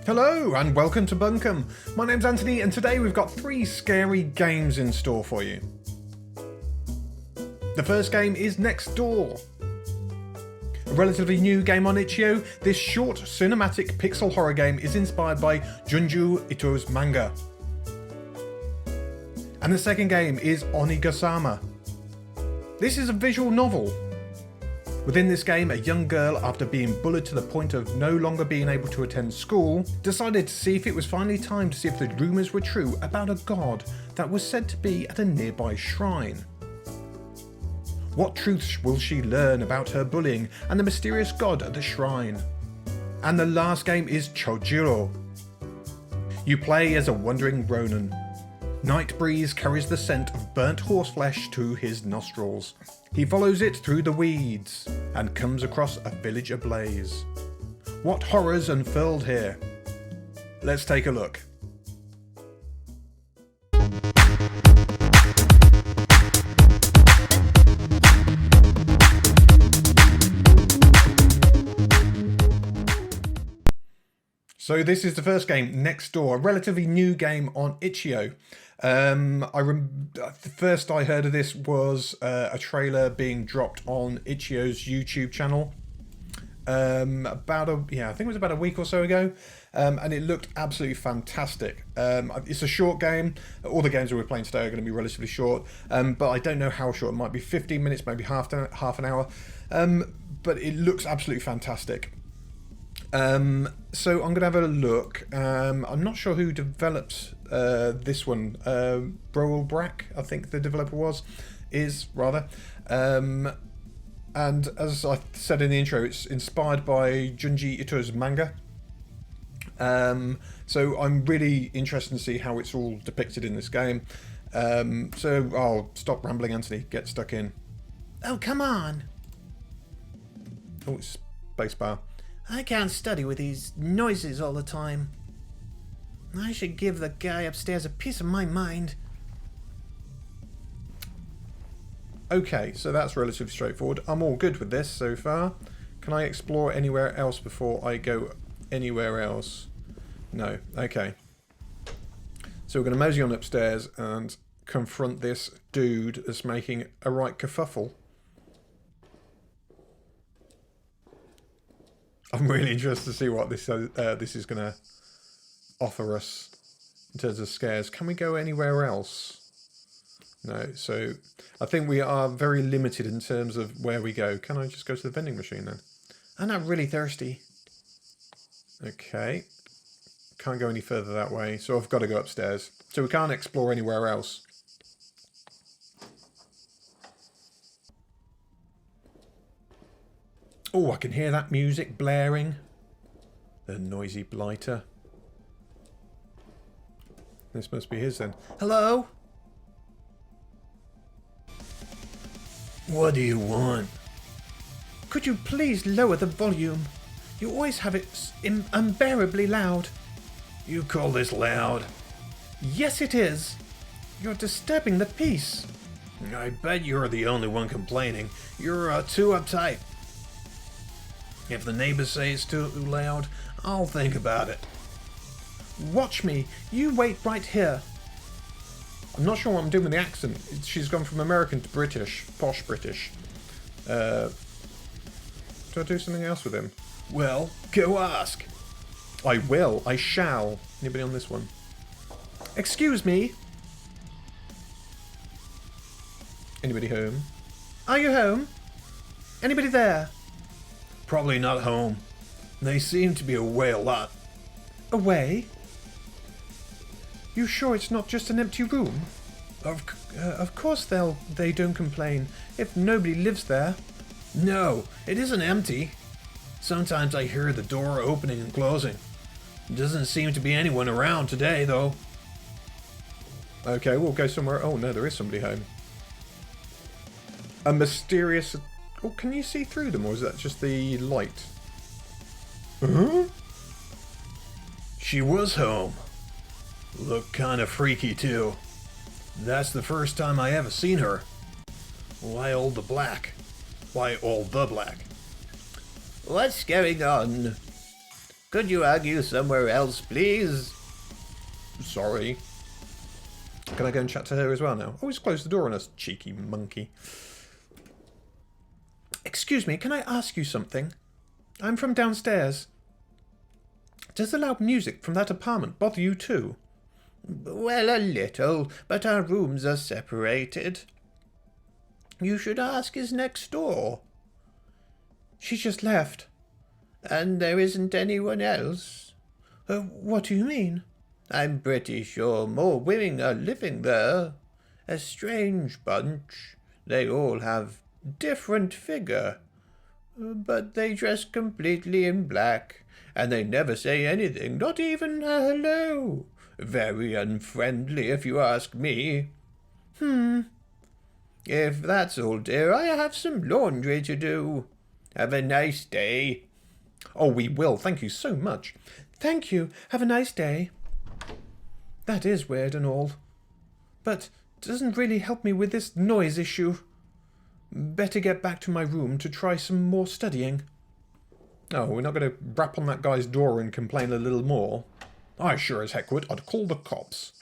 Hello and welcome to BUNKUM. My name's Anthony and today we've got 3 scary games in store for you. The first game is NEXTDOOR. A relatively new game on Itch.io, this short cinematic pixel horror game is inspired by Junji Ito's manga. And the second game is ONIGUISAMA. This is a visual novel. Within this game, a young girl, after being bullied to the point of no longer being able to attend school, decided to see if it was finally time to see if the rumours were true about a god that was said to be at a nearby shrine. What truths will she learn about her bullying and the mysterious god at the shrine? And the last game is Chojiro. You play as a wandering ronin. Night breeze carries the scent of burnt horseflesh to his nostrils. He follows it through the weeds and comes across a village ablaze. What horrors unfurled here? Let's take a look. So this is the first game, NEXTDOOR, a relatively new game on Itch.io. The first I heard of this was a trailer being dropped on Itch.io's YouTube channel. I think it was about a week or so ago, and it looked absolutely fantastic. It's a short game. All the games that we're playing today are going to be relatively short, but I don't know how short. It might be 15 minutes, maybe half an hour, but it looks absolutely fantastic. So I'm going to have a look. I'm not sure who developed this one. Brack, I think the developer is. And as I said in the intro, it's inspired by Junji Ito's manga. So I'm really interested to see how it's all depicted in this game. So I'll stop rambling, Anthony. Get stuck in. Oh, come on. Oh, it's spacebar. I can't study with these noises all the time. I should give the guy upstairs a piece of my mind. Okay, so that's relatively straightforward. I'm all good with this so far. Can I explore anywhere else before I go anywhere else? No. Okay. So we're going to mosey on upstairs and confront this dude that's making a right kerfuffle. I'm really interested to see what this is going to offer us in terms of scares. Can we go anywhere else? No, so I think we are very limited in terms of where we go. Can I just go to the vending machine then? I'm not really thirsty. Okay. Can't go any further that way, so I've got to go upstairs. So we can't explore anywhere else. Oh, I can hear that music blaring. The noisy blighter. This must be his then. Hello? What do you want? Could you please lower the volume? You always have it unbearably loud. You call this loud? Yes, it is. You're disturbing the peace. I bet you're the only one complaining. You're too uptight. If the neighbors say it's too loud, I'll think about it. Watch me. You wait right here. I'm not sure what I'm doing with the accent. She's gone from American to British. Posh British. Do I do something else with him? Well, go ask. I will. I shall. Anybody on this one? Excuse me. Anybody home? Are you home? Anybody there? Probably not home. They seem to be away a lot. Away? You sure it's not just an empty room? Of course they don't complain if nobody lives there. No, it isn't empty. Sometimes I hear the door opening and closing. Doesn't seem to be anyone around today, though. Okay, we'll go somewhere. Oh no, there is somebody home. A mysterious... Oh, can you see through them, or is that just the light? Huh? She was home. Looked kind of freaky, too. That's the first time I ever seen her. Why all the black? Why all the black? What's going on? Could you argue somewhere else, please? Sorry. Can I go and chat to her as well now? Oh, he's closed the door on us, cheeky monkey. Excuse me, can I ask you something? I'm from downstairs. Does the loud music from that apartment bother you too? Well, a little, but our rooms are separated. You should ask his next door. She just left. And there isn't anyone else? What do you mean? I'm pretty sure more women are living there. A strange bunch. They all have different figure. But they dress completely in black, and they never say anything, not even a hello. Very unfriendly, if you ask me. If that's all, dear, I have some laundry to do. Have a nice day. Oh, we will. Thank you so much. Thank you. Have a nice day. That is weird and all. But doesn't really help me with this noise issue. Better get back to my room to try some more studying. Oh, we're not going to rap on that guy's door and complain a little more. I sure as heck would. I'd call the cops.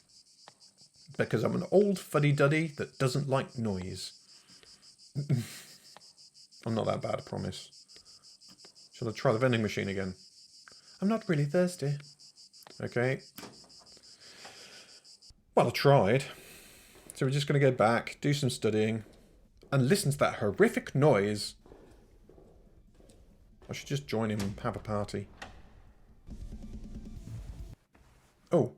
Because I'm an old fuddy-duddy that doesn't like noise. I'm not that bad, I promise. Shall I try the vending machine again? I'm not really thirsty. Okay. Well, I tried. So we're just going to go back, do some studying, and listen to that horrific noise. I should just join him and have a party. Oh.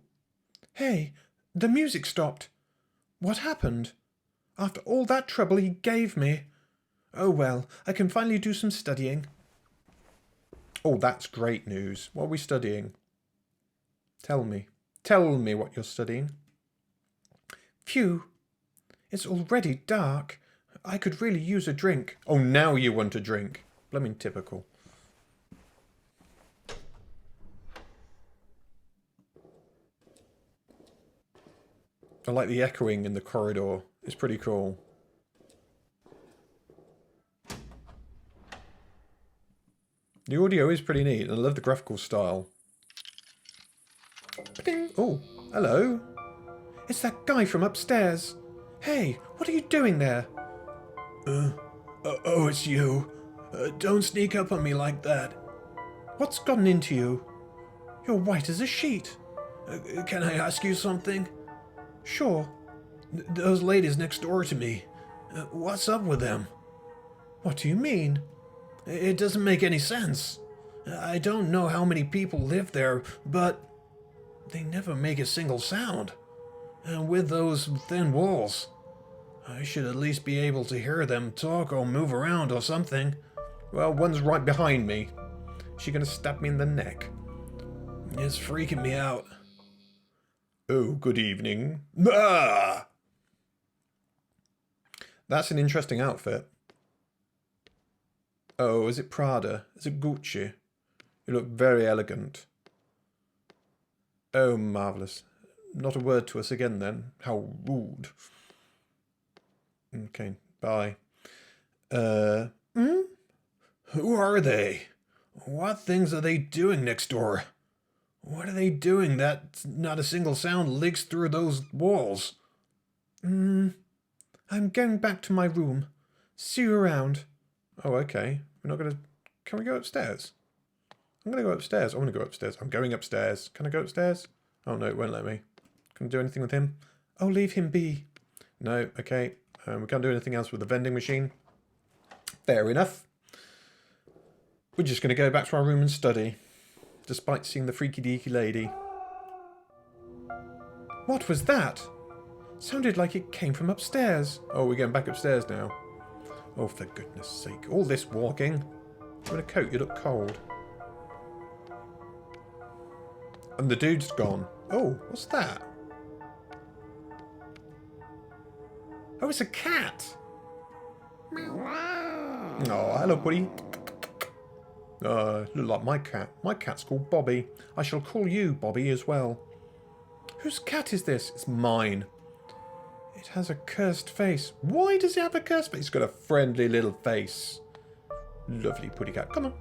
Hey, the music stopped. What happened? After all that trouble he gave me. Oh well, I can finally do some studying. Oh, that's great news. What are we studying? Tell me. Tell me what you're studying. Phew. It's already dark. I could really use a drink. Oh, now you want a drink. Blooming typical. I like the echoing in the corridor. It's pretty cool. The audio is pretty neat, and I love the graphical style. Ding. Oh, hello. It's that guy from upstairs. Hey, what are you doing there? Oh, it's you. Don't sneak up on me like that. What's gotten into you? You're white as a sheet. Can I ask you something? Sure. Those ladies next door to me. What's up with them? What do you mean? It doesn't make any sense. I don't know how many people live there, but they never make a single sound. And with those thin walls, I should at least be able to hear them talk or move around or something. Well, one's right behind me. Is she going to stab me in the neck? It's freaking me out. Oh, good evening. Ah! That's an interesting outfit. Oh, is it Prada? Is it Gucci? You look very elegant. Oh, marvellous. Not a word to us again, then. How rude. Okay, bye. Who are they? What things are they doing next door? What are they doing that not a single sound leaks through those walls? I'm going back to my room. See you around. Oh, okay. We're not going to... Can we go upstairs? I'm going to go upstairs. I want to go upstairs. I'm going upstairs. Can I go upstairs? Oh, no, it won't let me. Can I do anything with him? Oh, leave him be. No, okay. We can't do anything else with the vending machine. Fair enough. We're just going to go back to our room and study, despite seeing the freaky deaky lady. What was that? Sounded like it came from upstairs. Oh, we're going back upstairs now. Oh, for goodness sake. All this walking. You're in a coat, you look cold. And the dude's gone. Oh, what's that? Oh, it's a cat. Oh, hello, buddy. Look like my cat. My cat's called Bobby. I shall call you Bobby as well. Whose cat is this? It's mine. It has a cursed face. Why does it have a cursed face? It's got a friendly little face. Lovely putty cat. Come on.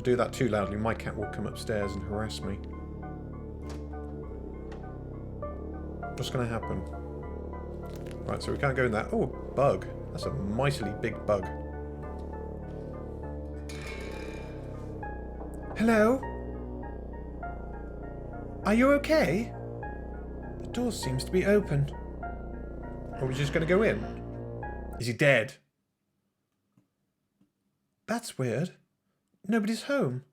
do that too loudly. My cat will come upstairs and harass me. What's going to happen? Right, so we can't go in that. Oh, bug. That's a mightily big bug. Hello? Are you okay? The door seems to be open. Are we just going to go in? Is he dead? That's weird. Nobody's home.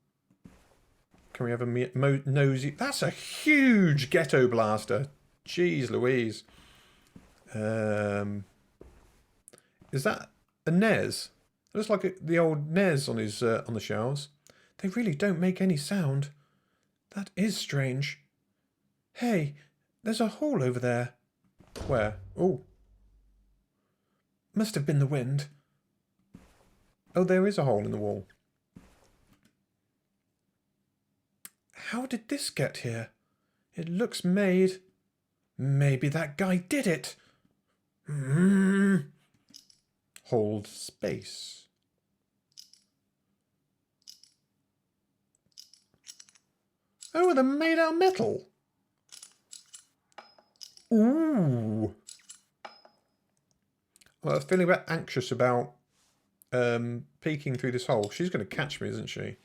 Can we have a nosy... That's a huge ghetto blaster. Jeez Louise. Is that a NES? It looks like the old NES on his on the shelves. They really don't make any sound. That is strange. Hey, there's a hole over there. Where? Oh. Must have been the wind. Oh, there is a hole in the wall. How did this get here? It looks made... Maybe that guy did it. Hold space. Oh, they're made out of metal. Ooh. Well, I was feeling a bit anxious about peeking through this hole. She's going to catch me, isn't she?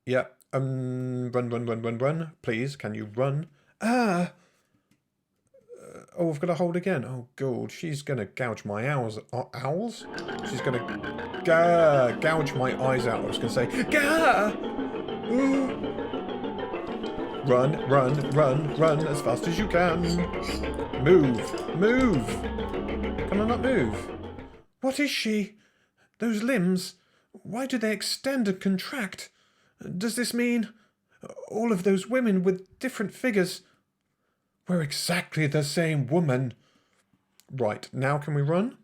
Yep. Run. Please, can you run? Ah! Oh, I've got to hold again. Oh, God. She's going to gouge my owls. Owls? She's going to gouge my eyes out. I was going to say, Gah! Run as fast as you can. Move. Can I not move? What is she? Those limbs, why do they extend and contract? Does this mean all of those women with different figures were exactly the same woman? Right, now can we run?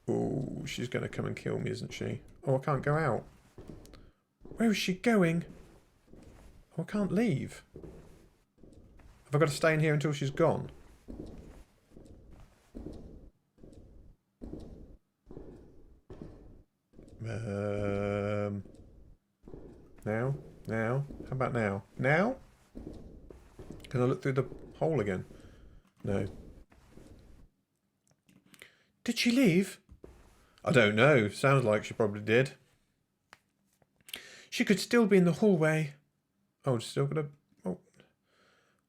Oh, she's going to come and kill me, isn't she? Oh, I can't go out. Where is she going? Oh, I can't leave. Have I got to stay in here until she's gone? Now? How about now? Now? Can I look through the hole again? No. Did she leave? I don't know. Sounds like she probably did. She could still be in the hallway. Oh, still got to... Oh.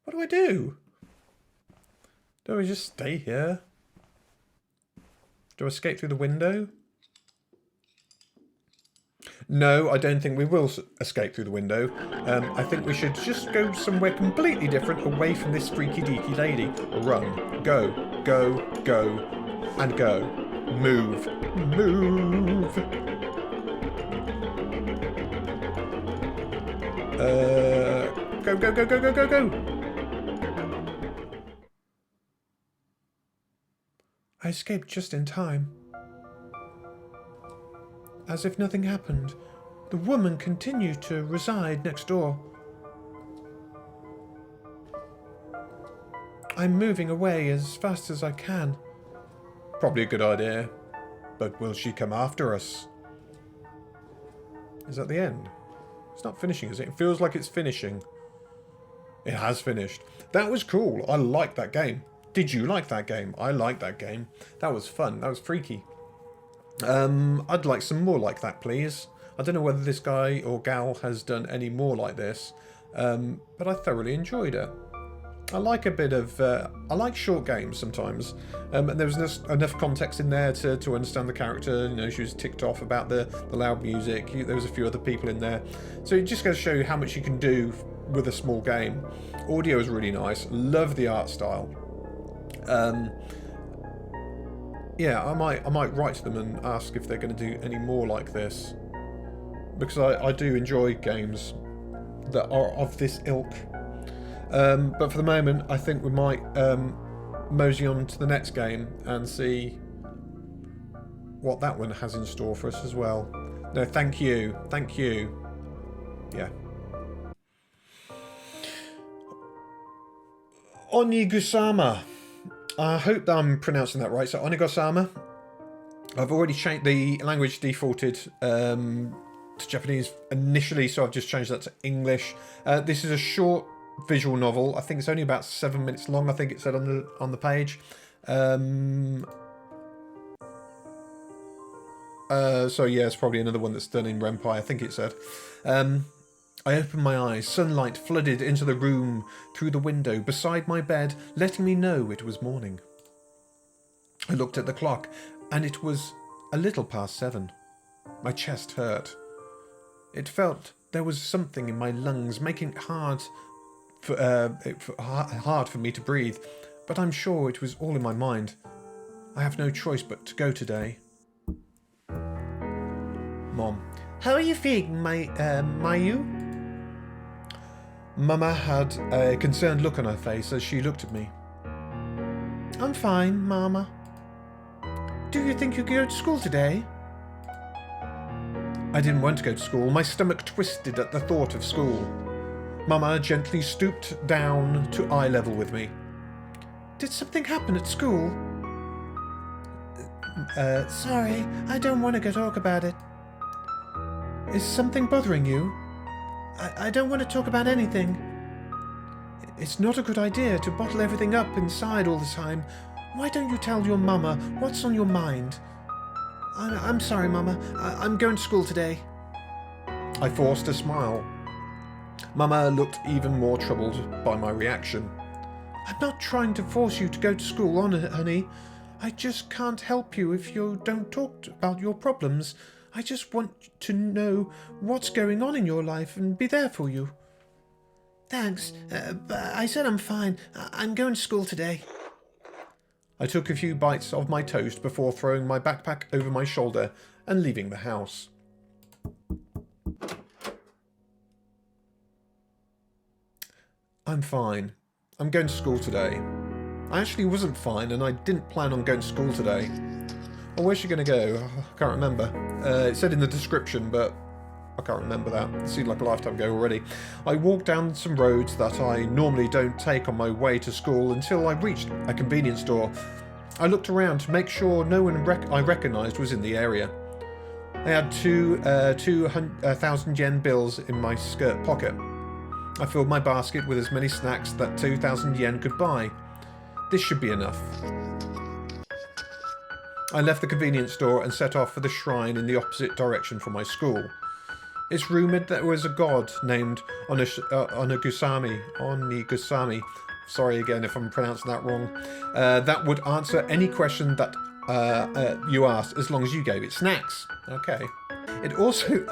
What do I do? Do I just stay here? Do I escape through the window? No, I don't think we will escape through the window. I think we should just go somewhere completely different, away from this freaky deaky lady. Run. Go. And go. Move. Go. I escaped just in time. As if nothing happened, the woman continued to reside next door. I'm moving away as fast as I can. Probably a good idea. But will she come after us? Is that the end? It's not finishing, is it? It feels like it's finishing. It has finished. That was cool. I liked that game. Did you like that game? I liked that game. That was fun. That was freaky. I'd like some more like that, please. I don't know whether this guy or gal has done any more like this, but I thoroughly enjoyed it. I like a bit of... I like short games sometimes, and there was enough context in there to understand the character. You know, she was ticked off about the loud music. There was a few other people in there. So it just goes to show you how much you can do with a small game. Audio is really nice. Love the art style. Yeah, I might write to them and ask if they're going to do any more like this, because I do enjoy games that are of this ilk. But for the moment, I think we might mosey on to the next game and see what that one has in store for us as well. No, thank you. Yeah. ONIGUISAMA. I hope that I'm pronouncing that right. So ONIGUISAMA I've already changed the language defaulted to Japanese initially, so I've just changed that to English. This is a short visual novel. I think it's only about 7 minutes long. I think it said on the page. So yeah, it's probably another one that's done in Ren'Py, I think it said. I opened my eyes. Sunlight flooded into the room through the window beside my bed, letting me know it was morning. I looked at the clock, and it was a little past 7. My chest hurt. It felt there was something in my lungs making it hard for me to breathe, but I'm sure it was all in my mind. I have no choice but to go today. Mom. How are you feeling, Mayu? Mama had a concerned look on her face as she looked at me. I'm fine, Mama. Do you think you could go to school today? I didn't want to go to school. My stomach twisted at the thought of school. Mama gently stooped down to eye level with me. Did something happen at school? Sorry, I don't want to talk about it. Is something bothering you? I don't want to talk about anything. It's not a good idea to bottle everything up inside all the time. Why don't you tell your mama what's on your mind? I'm sorry, Mama. I'm going to school today. I forced a smile. Mama looked even more troubled by my reaction. I'm not trying to force you to go to school, honey. I just can't help you if you don't talk about your problems. I just want to know what's going on in your life and be there for you. Thanks, but I said I'm fine. I'm going to school today. I took a few bites of my toast before throwing my backpack over my shoulder and leaving the house. I'm fine. I'm going to school today. I actually wasn't fine and I didn't plan on going to school today. Oh, where's she going to go? I can't remember. It said in the description, but I can't remember that. It seemed like a lifetime ago already. I walked down some roads that I normally don't take on my way to school until I reached a convenience store. I looked around to make sure no one I recognised was in the area. I had two 2,000 yen bills in my skirt pocket. I filled my basket with as many snacks that 2,000 yen could buy. This should be enough. I left the convenience store and set off for the shrine in the opposite direction from my school. It's rumoured there was a god named Onigusami. Sorry again if I'm pronouncing that wrong. That would answer any question that you asked as long as you gave it snacks. Okay. It's also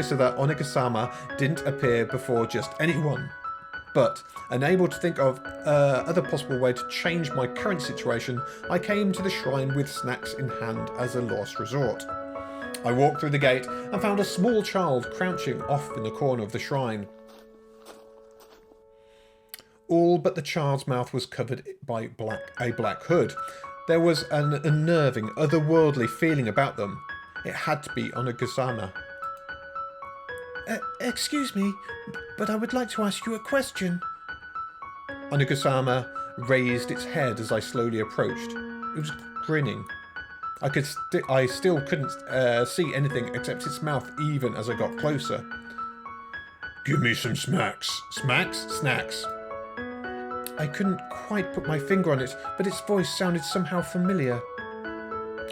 so that Onigusama didn't appear before just anyone. But, unable to think of other possible way to change my current situation, I came to the shrine with snacks in hand as a last resort. I walked through the gate and found a small child crouching off in the corner of the shrine. All but the child's mouth was covered by a black hood. There was an unnerving, otherworldly feeling about them. It had to be Onigusama. Excuse me, but I would like to ask you a question. Onigusama raised its head as I slowly approached. It was grinning. I still couldn't see anything except its mouth even as I got closer. Give me some smacks. Smacks? Snacks. I couldn't quite put my finger on it, but its voice sounded somehow familiar.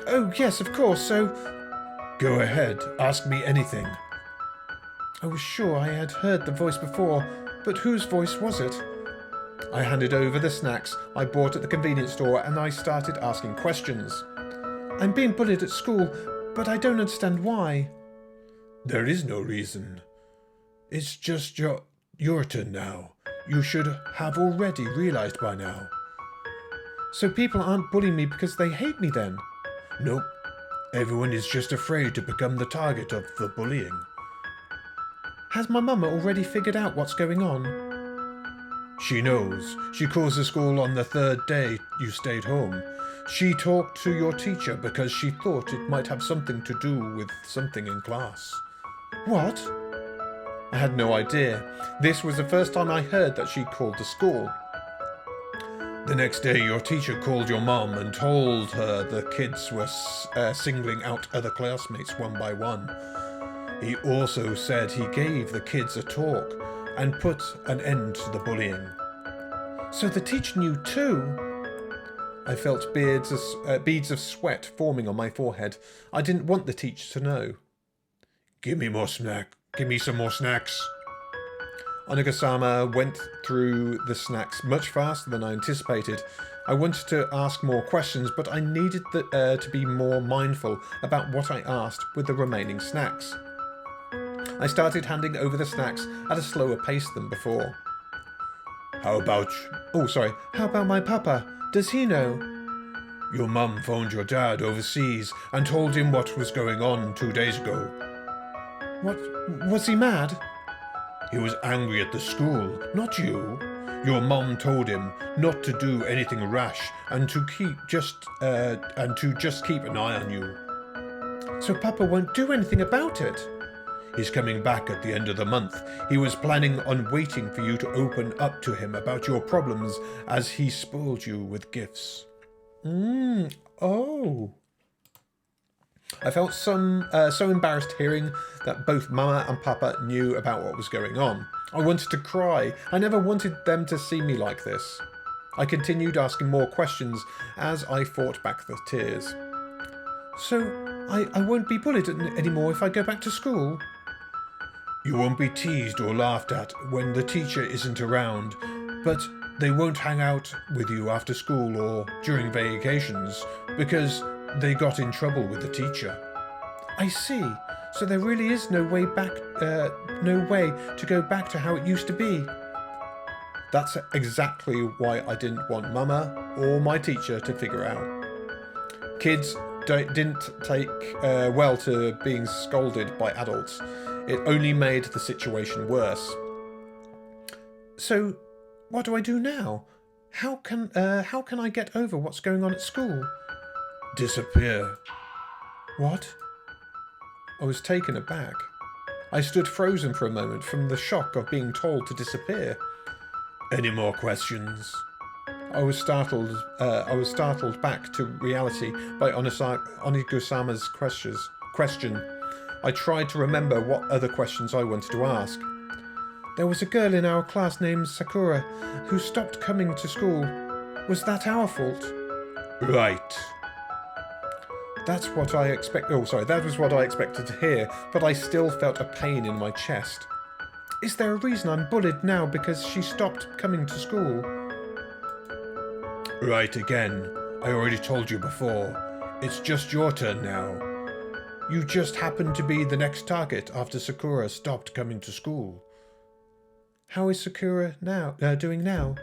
Oh, yes, of course, so... Go ahead, ask me anything. I was sure I had heard the voice before, but whose voice was it? I handed over the snacks I bought at the convenience store and I started asking questions. I'm being bullied at school, but I don't understand why. There is no reason. It's just your turn now. You should have already realised by now. So people aren't bullying me because they hate me then? Nope. Everyone is just afraid to become the target of the bullying. Has my mama already figured out what's going on? She knows. She calls the school on the 3rd day you stayed home. She talked to your teacher because she thought it might have something to do with something in class. What? I had no idea. This was the first time I heard that she called the school. The next day, your teacher called your mom and told her the kids were singling out other classmates one by one. He also said he gave the kids a talk and put an end to the bullying. So the teacher knew too? I felt beads of sweat forming on my forehead. I didn't want the teacher to know. Give me some more snacks. Onigusama went through the snacks much faster than I anticipated. I wanted to ask more questions, but I needed to be more mindful about what I asked with the remaining snacks. I started handing over the snacks at a slower pace than before. How about my papa? Does he know? Your mum phoned your dad overseas and told him what was going on 2 days ago. What? Was he mad? He was angry at the school, not you. Your mum told him not to do anything rash and to just keep an eye on you. So Papa won't do anything about it? He's coming back at the end of the month. He was planning on waiting for you to open up to him about your problems as he spoiled you with gifts. Oh. I felt so embarrassed hearing that both Mama and Papa knew about what was going on. I wanted to cry. I never wanted them to see me like this. I continued asking more questions as I fought back the tears. So, I won't be bullied anymore if I go back to school? You won't be teased or laughed at when the teacher isn't around, but they won't hang out with you after school or during vacations because they got in trouble with the teacher. I see. So there really is no way to go back to how it used to be. That's exactly why I didn't want Mama or my teacher to figure out. Kids didn't take well to being scolded by adults. It only made the situation worse. So, what do I do now? How can I get over what's going on at school? Disappear. What? I was taken aback. I stood frozen for a moment from the shock of being told to disappear. Any more questions? I was startled back to reality by Onigusama's question. I tried to remember what other questions I wanted to ask. There was a girl in our class named Sakura who stopped coming to school. Was that our fault? Right. That was what I expected to hear, but I still felt a pain in my chest. Is there a reason I'm bullied now because she stopped coming to school? Right again. I already told you before. It's just your turn now. You just happened to be the next target after Sakura stopped coming to school. How is Sakura doing now?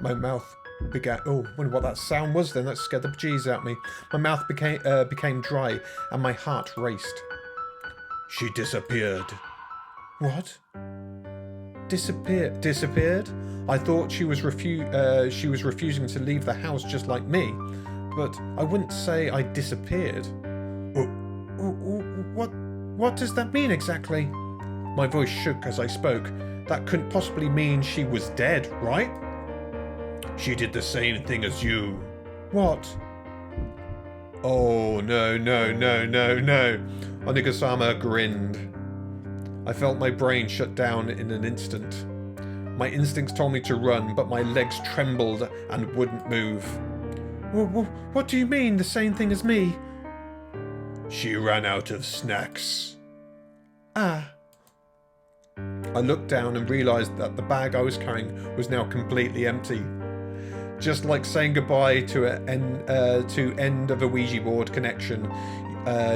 My mouth began... Oh, wonder what that sound was then. That scared the bejeez out of me. My mouth became dry and my heart raced. She disappeared. What? Disappeared? I thought she was refusing to leave the house just like me, but I wouldn't say I disappeared. What does that mean exactly? My voice shook as I spoke. That couldn't possibly mean she was dead, right? She did the same thing as you. What? Oh, no. Onigusama grinned. I felt my brain shut down in an instant. My instincts told me to run, but my legs trembled and wouldn't move. What do you mean, the same thing as me? She ran out of snacks. Ah. I looked down and realised that the bag I was carrying was now completely empty. Just like saying goodbye to end of a Ouija board connection,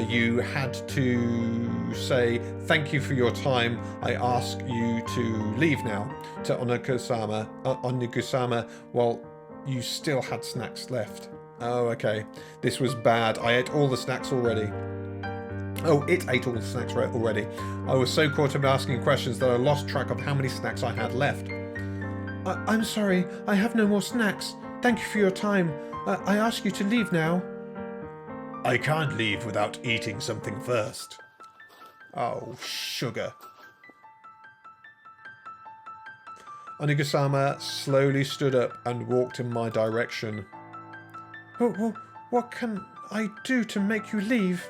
you had to say, "Thank you for your time. I ask you to leave now," to Onigusama while you still had snacks left. Oh, okay. This was bad. I ate all the snacks already. Oh, it ate all the snacks already. I was so caught up asking questions that I lost track of how many snacks I had left. I'm sorry. I have no more snacks. Thank you for your time. I ask you to leave now. I can't leave without eating something first. Oh, sugar. Oniguisama slowly stood up and walked in my direction. What can I do to make you leave?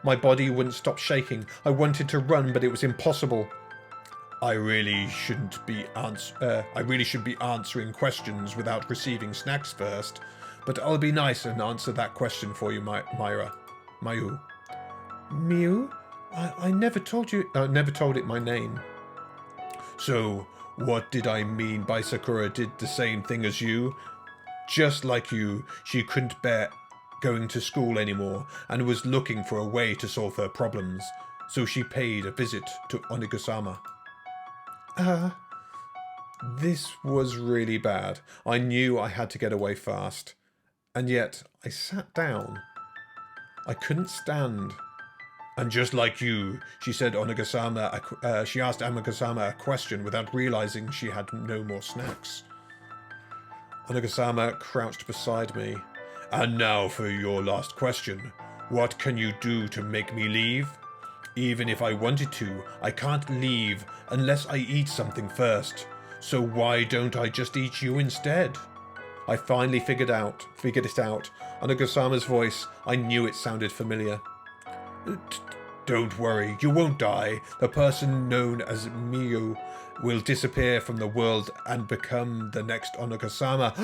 My body wouldn't stop shaking. I wanted to run, but it was impossible. I really should be answering questions without receiving snacks first, but I'll be nice and answer that question for you, Mayu. Miu? I never told you... never told it my name. So, what did I mean by Sakura did the same thing as you? Just like you, she couldn't bear going to school anymore and was looking for a way to solve her problems, so she paid a visit to Onigusama. This was really bad. I knew I had to get away fast. And yet, I sat down. I couldn't stand. And just like you, she said she asked Onigusama a question without realizing she had no more snacks. Onigusama crouched beside me. And now for your last question. What can you do to make me leave? Even if I wanted to, I can't leave unless I eat something first. So why don't I just eat you instead? I finally figured it out. Onigusama's voice, I knew it sounded familiar. Don't worry, you won't die. The person known as Miu will disappear from the world and become the next Onigusama.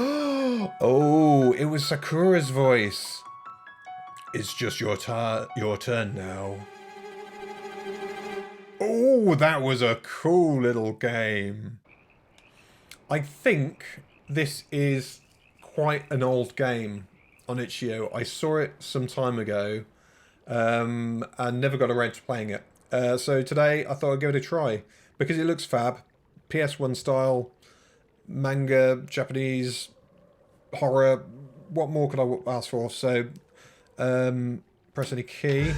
Oh, it was Sakura's voice. It's just your turn now. Oh, that was a cool little game. I think this is quite an old game on itch.io. I saw it some time ago and never got around to playing it. So today I thought I'd give it a try because it looks fab. PS1 style, manga, Japanese, horror. What more could I ask for? So press any key.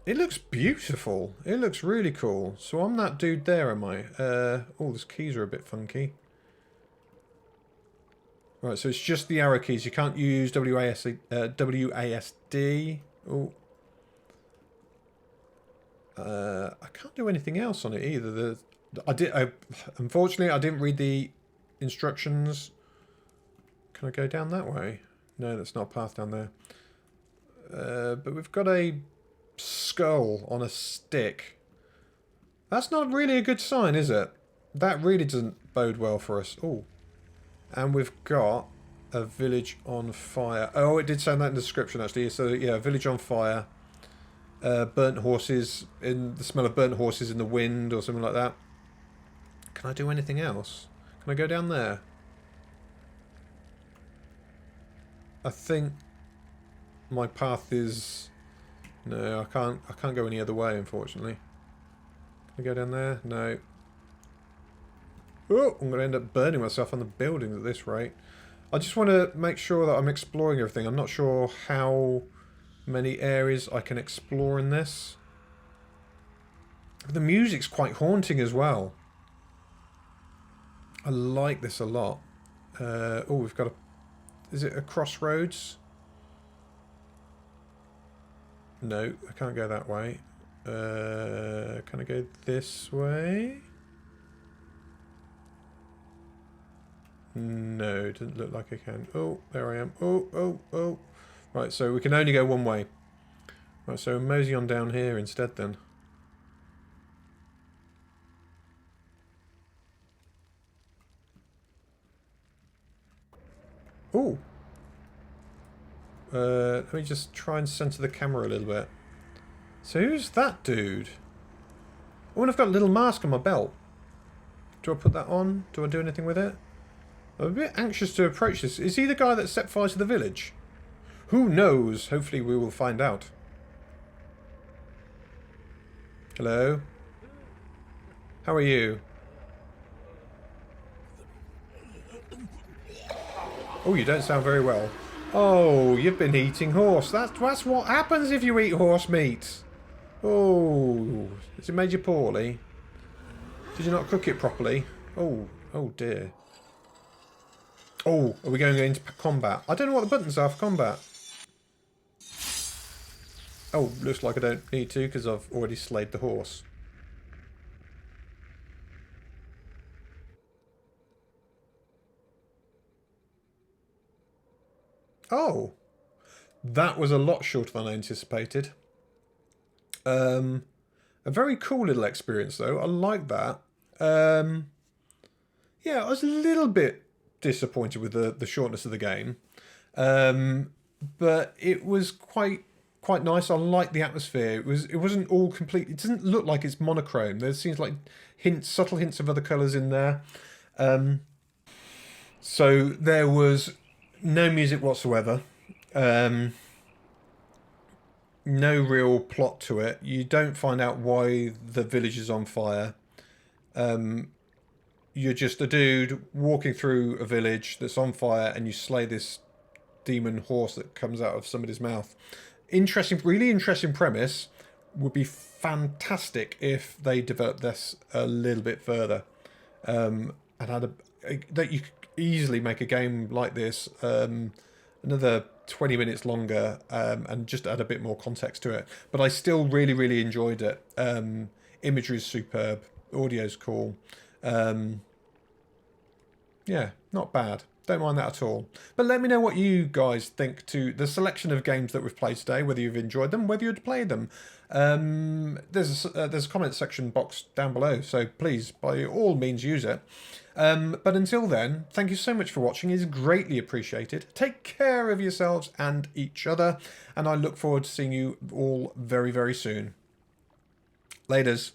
It looks beautiful. It looks really cool. So I'm that dude there, am I? Oh, these keys are a bit funky. Right, so it's just the arrow keys. You can't use WASD. Oh. I can't do anything else on it either. Unfortunately, I didn't read the instructions. Can I go down that way? No, that's not a path down there. But we've got a skull on a stick. That's not really a good sign, is it? That really doesn't bode well for us. Oh. And we've got a village on fire. Oh, it did say that in the description, actually. So, yeah, village on fire. Burnt horses, the smell of burnt horses in the wind or something like that. Can I do anything else? Can I go down there? I think my path is... No, I can't go any other way, unfortunately. Can I go down there? No. Oh, I'm going to end up burning myself on the buildings at this rate. I just want to make sure that I'm exploring everything. I'm not sure how many areas I can explore in this. The music's quite haunting as well. I like this a lot. Oh, we've got a... Is it a crossroads? No, I can't go that way. Can I go this way? No, it doesn't look like I can. Oh, there I am. Oh. Right, so we can only go one way. Right, so mosey on down here instead then. Oh. Let me just try and center the camera a little bit. So who's that dude? Oh, and I've got a little mask on my belt. Do I put that on? Do I do anything with it? I'm a bit anxious to approach this. Is he the guy that set fire to the village? Who knows? Hopefully we will find out. Hello? How are you? Oh, you don't sound very well. Oh, you've been eating horse. That's what happens if you eat horse meat. Oh, has it made you poorly? Did you not cook it properly? Oh dear. Oh, are we going into combat? I don't know what the buttons are for combat. Oh, looks like I don't need to because I've already slayed the horse. Oh, that was a lot shorter than I anticipated. A very cool little experience, though. I like that. Yeah, I was a little bit disappointed with the shortness of the game, but it was quite nice. I like the atmosphere. It wasn't all complete. It doesn't look like it's monochrome. There seems like subtle hints of other colours in there. So there was no music whatsoever. No real plot to it. You don't find out why the village is on fire. You're just a dude walking through a village that's on fire, and you slay this demon horse that comes out of somebody's mouth. Interesting, really interesting premise. Would be fantastic if they developed this a little bit further, and had that you could easily make a game like this another 20 minutes longer, and just add a bit more context to it. But I still really enjoyed it. Imagery is superb, audio's cool. Yeah, not bad. Don't mind that at all. But let me know what you guys think to the selection of games that we've played today, whether you've enjoyed them, whether you'd play them. There's a comment section box down below, so please, by all means, use it. But until then, thank you so much for watching. It's greatly appreciated. Take care of yourselves and each other, and I look forward to seeing you all very soon. Laters.